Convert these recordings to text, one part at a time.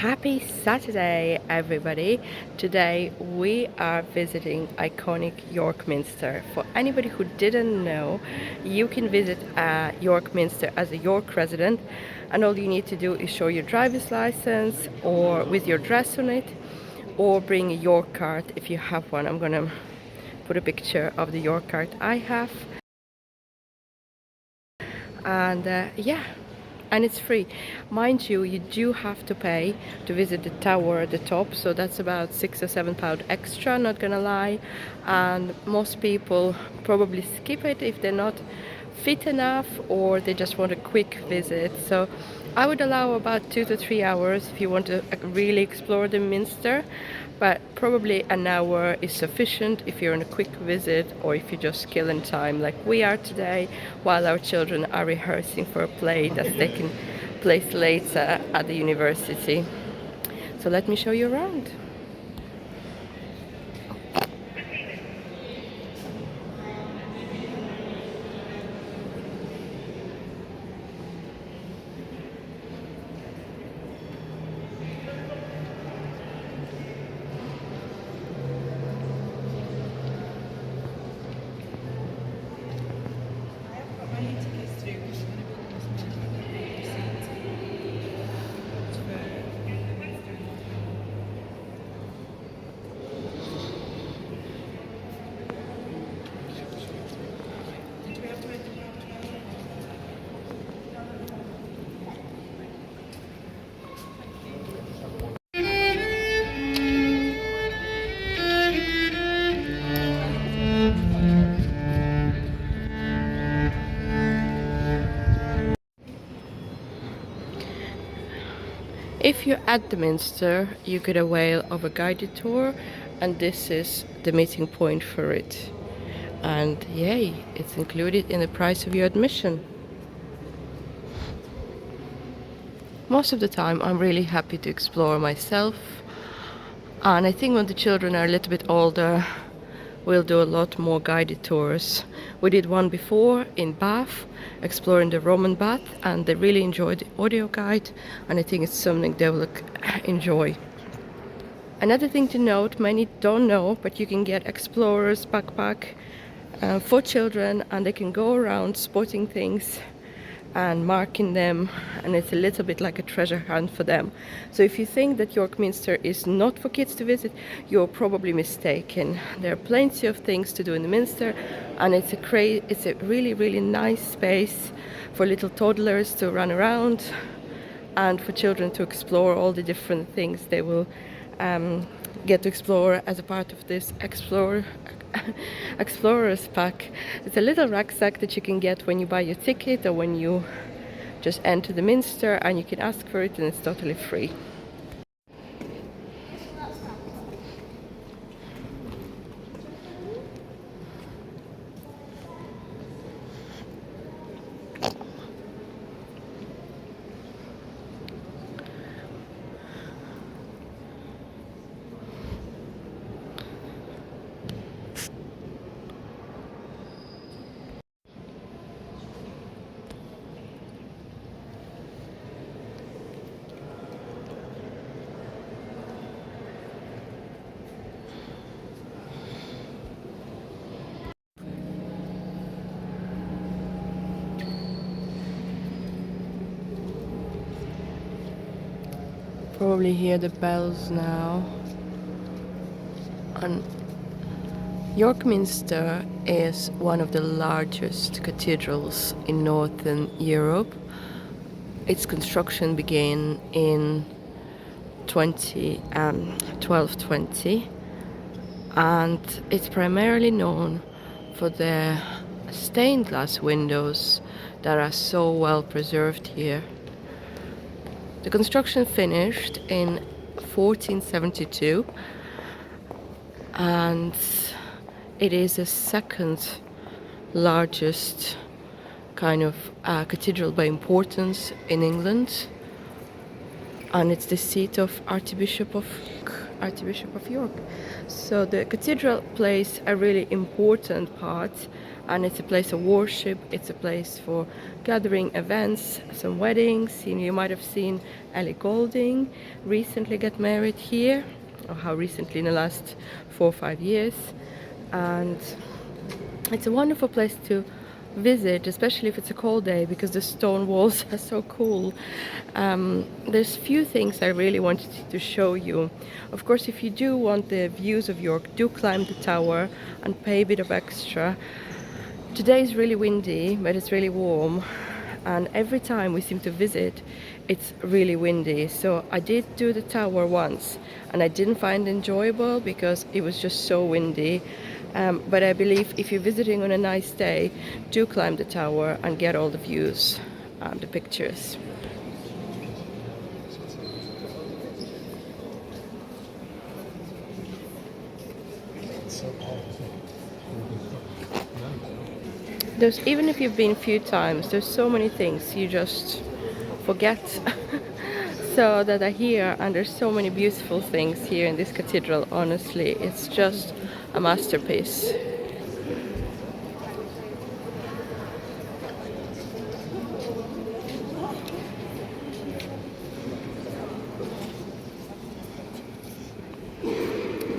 Happy Saturday, everybody! Today we are visiting iconic York Minster. For anybody who didn't know, you can visit York Minster as a York resident, and all you need to do is show your driver's license or with your address on it, or bring a York card if you have one. I'm gonna put a picture of the York card I have. And yeah, and it's free. Mind you, you do have to pay to visit the tower at the top, so that's about £6 or £7 extra, not gonna lie. And most people probably skip it if they're not fit enough or they just want a quick visit. So I would allow about 2 to 3 hours if you want to really explore the Minster, but probably an hour is sufficient if you're on a quick visit or if you're just killing time like we are today while our children are rehearsing for a play that's taking place later at the university. So let me show you around. If you're at the Minster, you could avail of a guided tour, and this is the meeting point for it. And yay, it's included in the price of your admission. Most of the time I'm really happy to explore myself, and I think when the children are a little bit older we'll do a lot more guided tours. We did one before in Bath, exploring the Roman bath, and they really enjoyed the audio guide, and I think it's something they will enjoy. Another thing to note, many don't know, but you can get explorers backpack for children, and they can go around spotting things and marking them, and it's a little bit like a treasure hunt for them. So if you think that York Minster is not for kids to visit, you're probably mistaken. There are plenty of things to do in the Minster, and it's a really nice space for little toddlers to run around and for children to explore all the different things they will get to explore as a part of this explorers pack. It's a little rucksack that you can get when you buy your ticket or when you just enter the Minster, and you can ask for it and it's totally free. Probably hear the bells now. And York Minster is one of the largest cathedrals in Northern Europe. Its construction began in 1220, and it's primarily known for the stained glass windows that are so well preserved here. The construction finished in 1472, and it is the second largest kind of cathedral by importance in England, and it's the seat of Archbishop of York. So the cathedral plays a really important part and it's a place of worship. It's a place for gathering events, some weddings. You might have seen Ellie Goulding recently get married here, or how recently, in the last 4 or 5 years. And it's a wonderful place to visit, especially if it's a cold day, because the stone walls are so cool. There's few things I really wanted to show you. Of course, if you do want the views of York, do climb the tower and pay a bit of extra. Today is really windy, but it's really warm, and every time we seem to visit, it's really windy. So I did do the tower once, and I didn't find it enjoyable because it was just so windy. But I believe if you're visiting on a nice day, do climb the tower and get all the views and the pictures. Even if you've been a few times, there's so many things you just forget. So that are here, and there's so many beautiful things here in this cathedral. Honestly, it's just a masterpiece.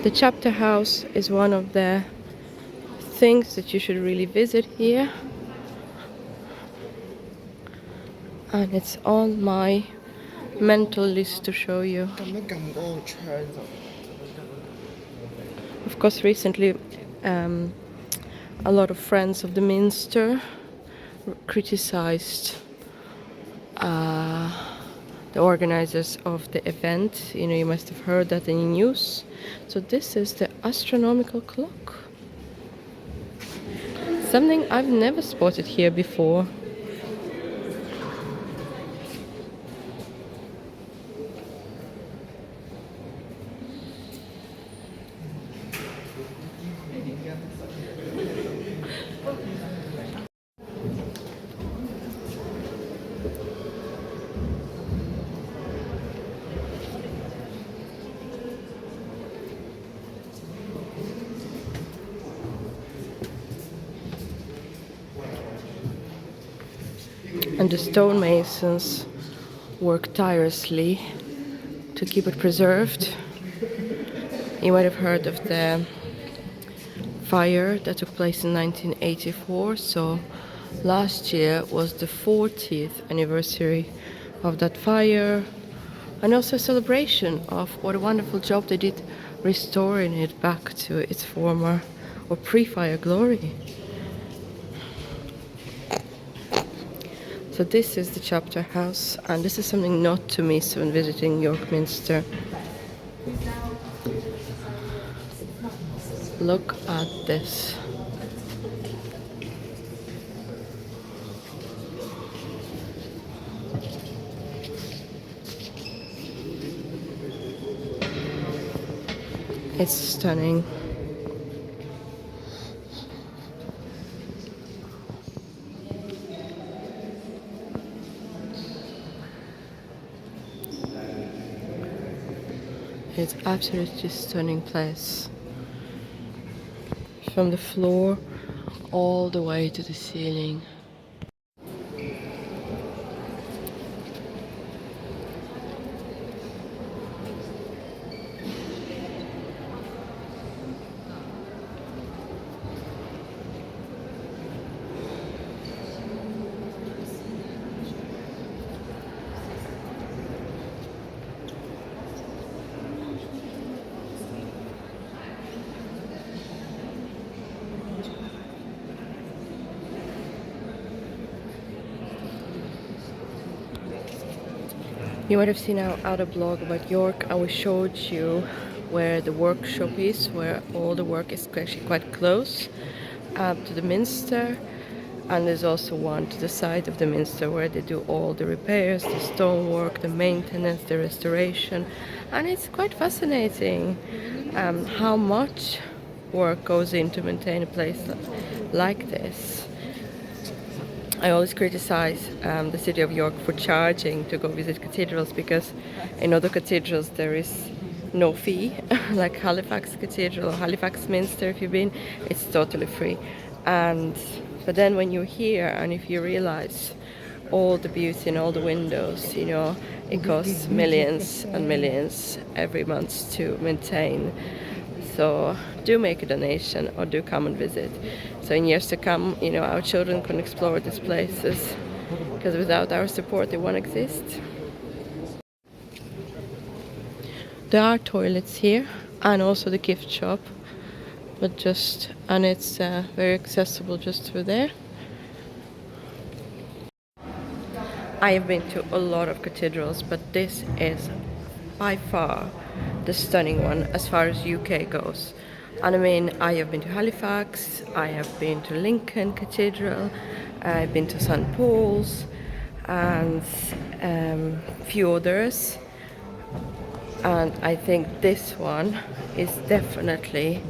The chapter house is one of the things that you should really visit here, and it's on my mental list to show you. Of course, recently a lot of friends of the Minster criticized the organizers of the event. You must have heard that in the news. So this is the astronomical clock. Something I've never spotted here before. And the stonemasons work tirelessly to keep it preserved. You might have heard of the fire that took place in 1984, so last year was the 40th anniversary of that fire, and also a celebration of what a wonderful job they did restoring it back to its former or pre-fire glory. So this is the chapter house, and this is something not to miss when visiting York Minster. Look at this. It's stunning. It's absolutely stunning place. From the floor all the way to the ceiling. You might have seen our other blog about York, and we showed you where the workshop is, where all the work is actually quite close to the Minster, and there's also one to the side of the Minster where they do all the repairs, the stonework, the maintenance, the restoration, and it's quite fascinating how much work goes in to maintain a place like this. I always criticize the city of York for charging to go visit cathedrals, because in other cathedrals there is no fee, like Halifax Cathedral or Halifax Minster. If you've been, it's totally free. And but then when you're here and if you realize all the beauty in all the windows, you know, it costs millions and millions every month to maintain. So do make a donation or do come and visit. So in years to come, you know, our children can explore these places, because without our support they won't exist. There are toilets here and also the gift shop, but and it's very accessible just through there. I have been to a lot of cathedrals, but this is by far the stunning one as far as UK goes. And I mean, I have been to Halifax, I have been to Lincoln Cathedral, I've been to St. Paul's, and few others. And I think this one is definitely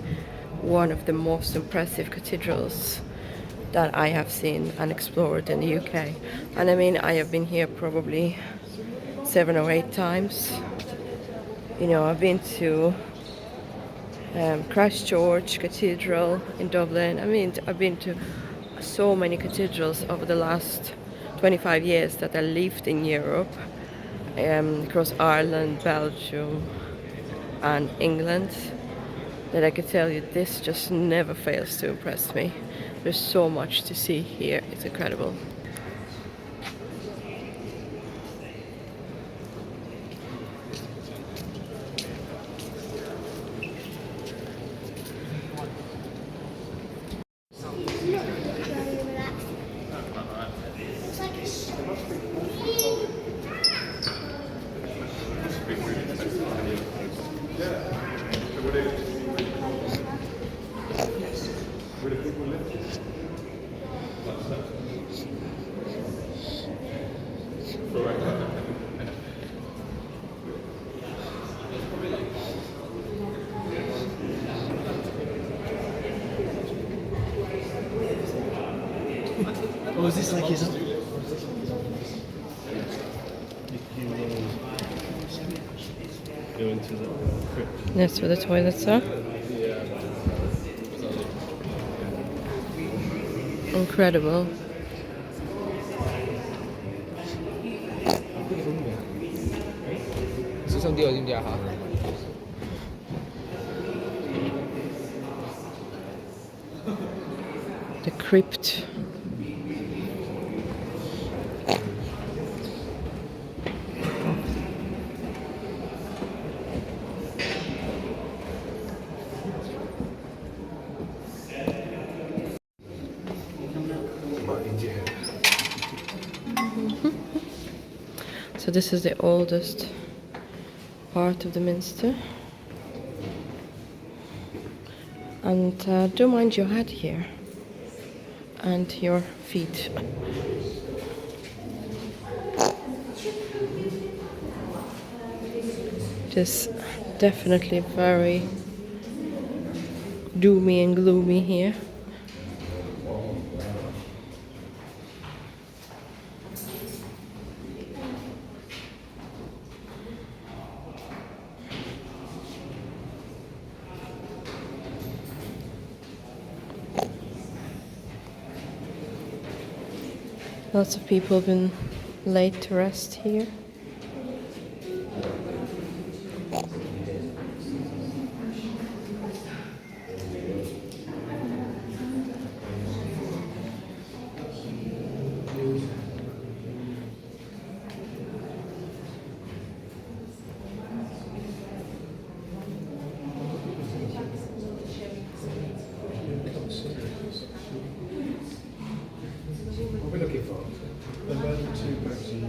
one of the most impressive cathedrals that I have seen and explored in the UK. And I mean, I have been here probably 7 or 8 times. You know, I've been to Christchurch Cathedral in Dublin. I mean, I've been to so many cathedrals over the last 25 years that I lived in Europe, across Ireland, Belgium and England, that I could tell you this just never fails to impress me. There's so much to see here, it's incredible. Oh, is this like his own? Go into the crypt. That's where the toilets are. Incredible. The crypt. So this is the oldest part of the Minster. And do mind your head here and your feet. It is definitely very doomy and gloomy here. Lots of people have been laid to rest here. What are we looking for? The murder two person.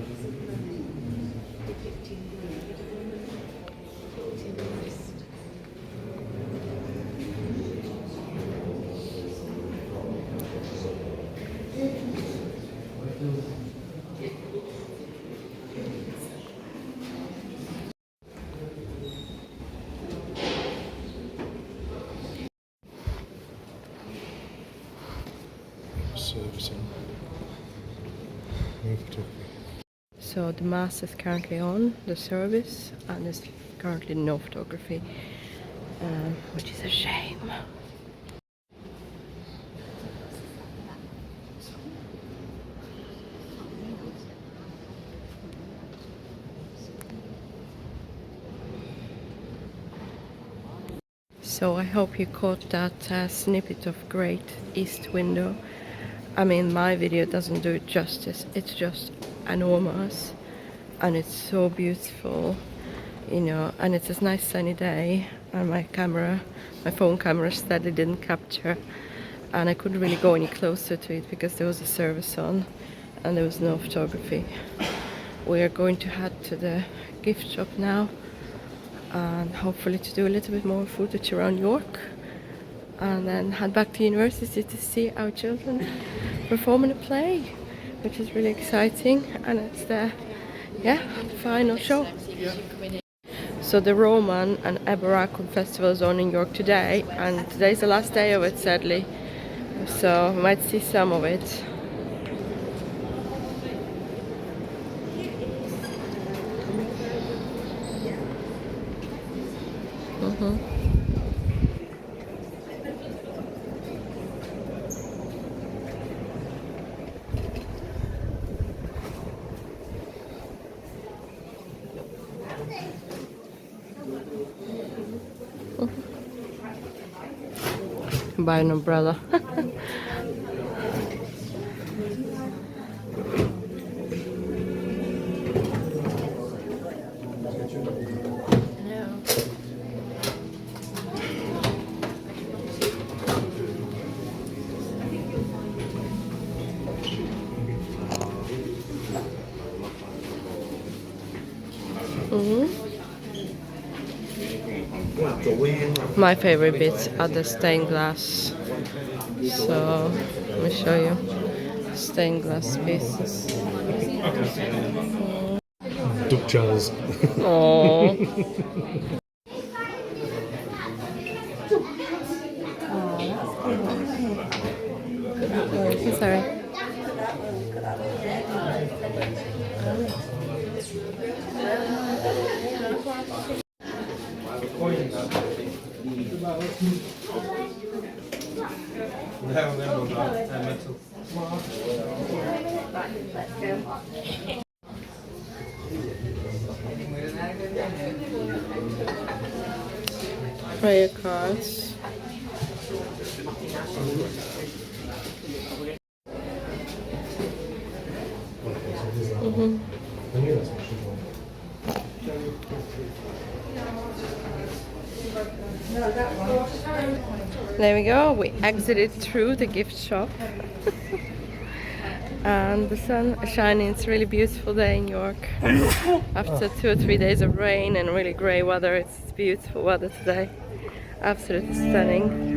Servicing. So the mass is currently on, the service, and there's currently no photography, which is a shame. So I hope you caught that snippet of Great East Window. I mean, my video doesn't do it justice. It's just enormous and it's so beautiful, you know, and it's a nice sunny day, and my phone camera steadily didn't capture, and I couldn't really go any closer to it because there was a service on and there was no photography. We are going to head to the gift shop now and hopefully to do a little bit more footage around York, and then head back to university to see our children perform in a play, which is really exciting, and it's the final show. So the Roman and Eboracum festival is on in York today, and today's the last day of it, sadly, so we might see some of it. Buy an umbrella. My favorite bits are the stained glass. So let me show you stained glass pieces. Duck jars. Oh. Sorry. Prayer cards. There we go, we exited through the gift shop and the sun is shining. It's a really beautiful day in York. After 2 or 3 days of rain and really grey weather, it's beautiful weather today. Absolutely stunning.